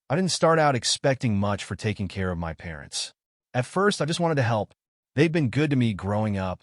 I didn't start out expecting much for taking care of my parents. At first, I just wanted to help. They'd been good to me growing up,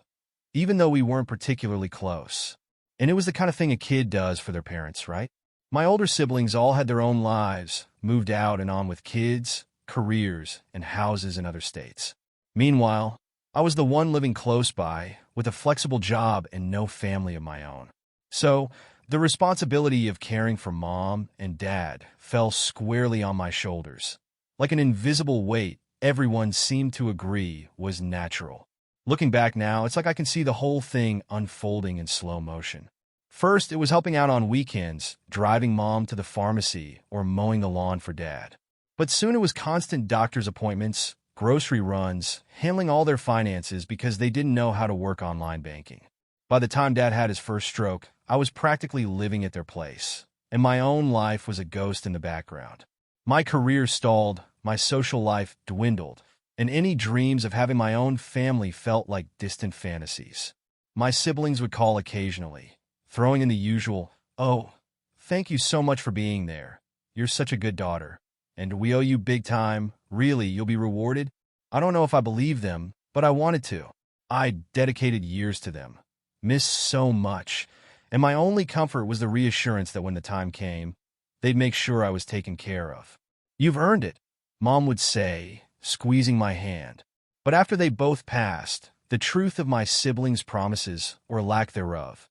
even though we weren't particularly close. And it was the kind of thing a kid does for their parents, right? My older siblings all had their own lives, moved out and on with kids, careers, and houses in other states. Meanwhile, I was the one living close by, with a flexible job and no family of my own. So, the responsibility of caring for mom and dad fell squarely on my shoulders. Like an invisible weight, everyone seemed to agree was natural. Looking back now, it's like I can see the whole thing unfolding in slow motion. First, it was helping out on weekends, driving mom to the pharmacy, or mowing the lawn for dad. But soon it was constant doctor's appointments, grocery runs, handling all their finances because they didn't know how to work online banking. By the time Dad had his first stroke, I was practically living at their place, and my own life was a ghost in the background. My career stalled, my social life dwindled, and any dreams of having my own family felt like distant fantasies. My siblings would call occasionally, throwing in the usual, "Oh, thank you so much for being there. You're such a good daughter. And we owe you big time. Really, you'll be rewarded." I don't know if I believed them, but I wanted to. I dedicated years to them, missed so much, and my only comfort was the reassurance that when the time came, they'd make sure I was taken care of. "You've earned it," Mom would say, squeezing my hand. But after they both passed, the truth of my siblings' promises, or lack thereof,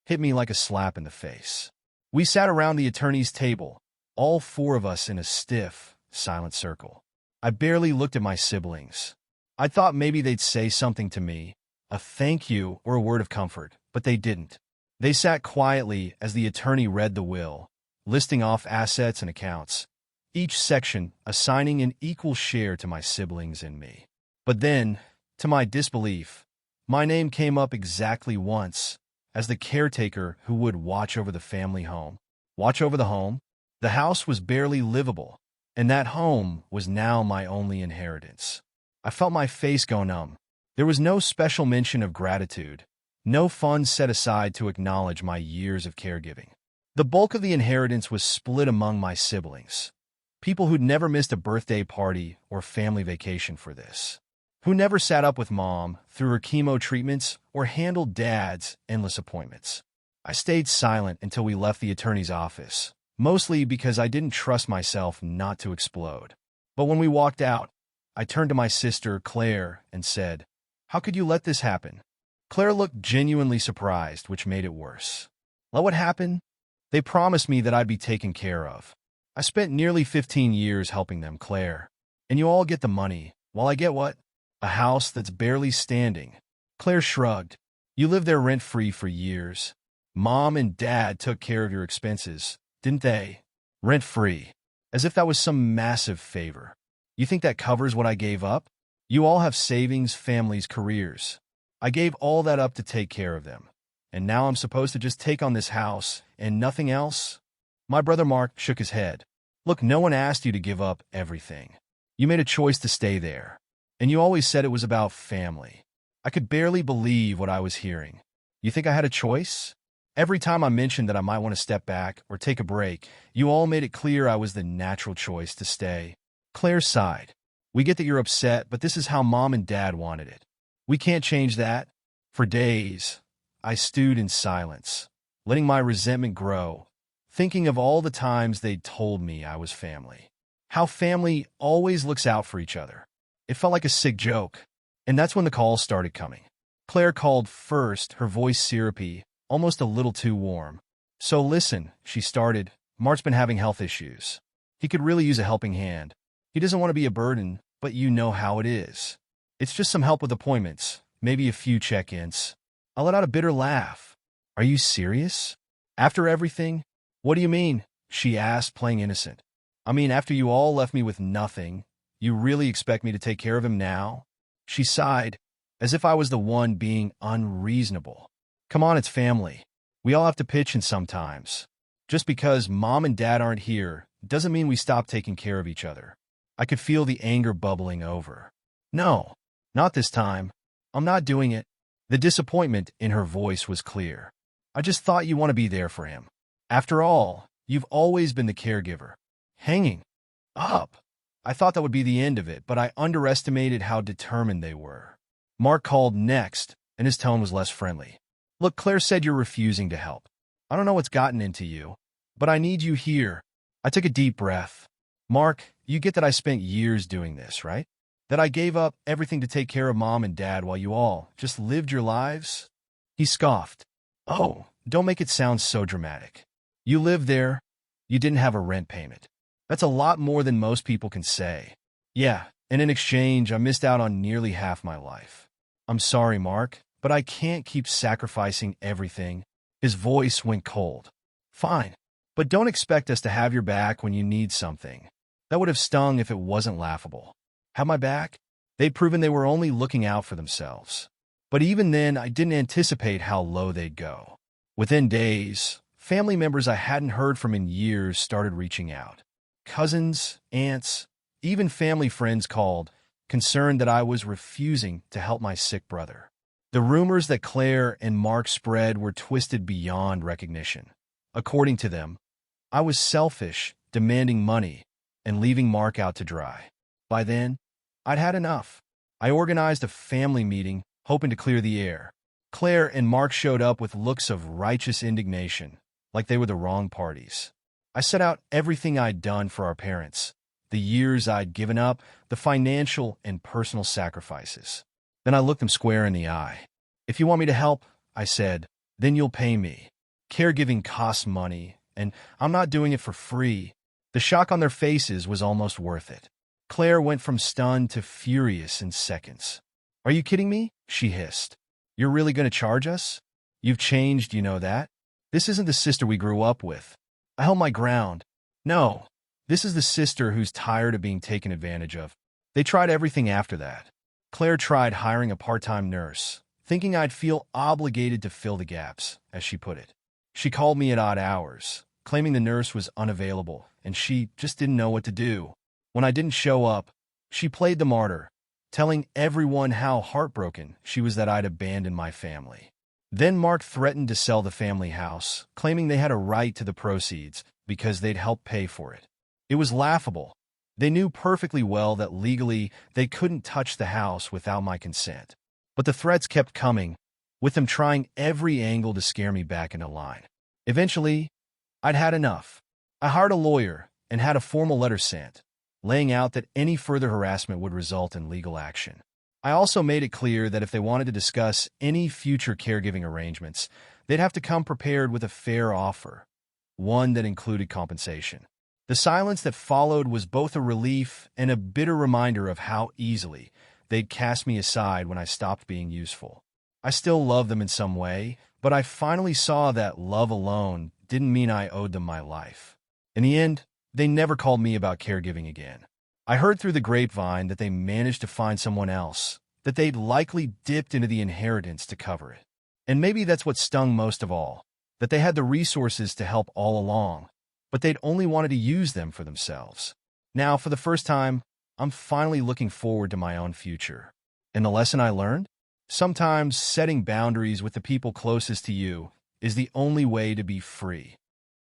hit me like a slap in the face. We sat around the attorney's table, all four of us in a stiff, silent circle. I barely looked at my siblings. I thought maybe they'd say something to me, a thank you or a word of comfort, but they didn't. They sat quietly as the attorney read the will, listing off assets and accounts, each section assigning an equal share to my siblings and me. But then, to my disbelief, my name came up exactly once as the caretaker who would watch over the family home. Watch over the home? The house was barely livable, and that home was now my only inheritance. I felt my face go numb. There was no special mention of gratitude, no funds set aside to acknowledge my years of caregiving. The bulk of the inheritance was split among my siblings, people who'd never missed a birthday party or family vacation for this, who never sat up with mom through her chemo treatments or handled dad's endless appointments. I stayed silent until we left the attorney's office, mostly because I didn't trust myself not to explode. But when we walked out, I turned to my sister, Claire, and said, "How could you let this happen?" Claire looked genuinely surprised, which made it worse. "Let what happened? They promised me that I'd be taken care of. I spent nearly 15 years helping them, Claire. And you all get the money, while I get what? A house that's barely standing." Claire shrugged. "You lived there rent-free for years. Mom and Dad took care of your expenses, didn't they? Rent-free. As if that was some massive favor. You think that covers what I gave up? You all have savings, families, careers. I gave all that up to take care of them. And now I'm supposed to just take on this house and nothing else?" My brother Mark shook his head. "Look, no one asked you to give up everything. You made a choice to stay there. And you always said it was about family." I could barely believe what I was hearing. "You think I had a choice?" Every time I mentioned that I might want to step back or take a break, you all made it clear I was the natural choice to stay. Claire sighed. "We get that you're upset, but this is how Mom and Dad wanted it. We can't change that." For days, I stewed in silence, letting my resentment grow, thinking of all the times they'd told me I was family. How family always looks out for each other. It felt like a sick joke. And that's when the calls started coming. Claire called first, her voice syrupy, almost a little too warm. "So listen," she started, "Mark's been having health issues. He could really use a helping hand. He doesn't want to be a burden, but you know how it is. It's just some help with appointments, maybe a few check-ins." I let out a bitter laugh. "Are you serious? After everything?" "What do you mean?" she asked, playing innocent. "I mean, after you all left me with nothing, you really expect me to take care of him now?" She sighed, as if I was the one being unreasonable. "Come on, it's family. We all have to pitch in sometimes. Just because Mom and Dad aren't here doesn't mean we stop taking care of each other." I could feel the anger bubbling over. "No, not this time. I'm not doing it." The disappointment in her voice was clear. "I just thought you want to be there for him. After all, you've always been the caregiver. Hanging up. I thought that would be the end of it, but I underestimated how determined they were. Mark called next, and his tone was less friendly. Look, Claire said you're refusing to help. I don't know what's gotten into you, but I need you here. I took a deep breath. Mark, you get that I spent years doing this, right? That I gave up everything to take care of Mom and Dad while you all just lived your lives? He scoffed. Oh, don't make it sound so dramatic. You lived there. You didn't have a rent payment. That's a lot more than most people can say. Yeah, and in exchange, I missed out on nearly half my life. I'm sorry, Mark, but I can't keep sacrificing everything. His voice went cold. Fine, but don't expect us to have your back when you need something. That would have stung if it wasn't laughable. Have my back? They'd proven they were only looking out for themselves. But even then, I didn't anticipate how low they'd go. Within days, family members I hadn't heard from in years started reaching out. Cousins, aunts, even family friends called, concerned that I was refusing to help my sick brother. The rumors that Claire and Mark spread were twisted beyond recognition. According to them, I was selfish, demanding money, and leaving Mark out to dry. By then, I'd had enough. I organized a family meeting, hoping to clear the air. Claire and Mark showed up with looks of righteous indignation, like they were the wrong parties. I set out everything I'd done for our parents, the years I'd given up, the financial and personal sacrifices. Then I looked them square in the eye. If you want me to help, I said, then you'll pay me. Caregiving costs money, and I'm not doing it for free. The shock on their faces was almost worth it. Claire went from stunned to furious in seconds. Are you kidding me? She hissed. You're really going to charge us? You've changed, you know that? This isn't the sister we grew up with. I held my ground. No, this is the sister who's tired of being taken advantage of. They tried everything after that. Claire tried hiring a part-time nurse, thinking I'd feel obligated to fill the gaps, as she put it. She called me at odd hours, claiming the nurse was unavailable, and she just didn't know what to do. When I didn't show up, she played the martyr, telling everyone how heartbroken she was that I'd abandoned my family. Then Mark threatened to sell the family house, claiming they had a right to the proceeds because they'd helped pay for it. It was laughable. They knew perfectly well that legally they couldn't touch the house without my consent. But the threats kept coming, with them trying every angle to scare me back into line. Eventually, I'd had enough. I hired a lawyer and had a formal letter sent, laying out that any further harassment would result in legal action. I also made it clear that if they wanted to discuss any future caregiving arrangements, they'd have to come prepared with a fair offer, one that included compensation. The silence that followed was both a relief and a bitter reminder of how easily they'd cast me aside when I stopped being useful. I still love them in some way, but I finally saw that love alone didn't mean I owed them my life. In the end, they never called me about caregiving again. I heard through the grapevine that they managed to find someone else, that they'd likely dipped into the inheritance to cover it. And maybe that's what stung most of all, that they had the resources to help all along, but they'd only wanted to use them for themselves. Now, for the first time, I'm finally looking forward to my own future. And the lesson I learned? Sometimes setting boundaries with the people closest to you is the only way to be free.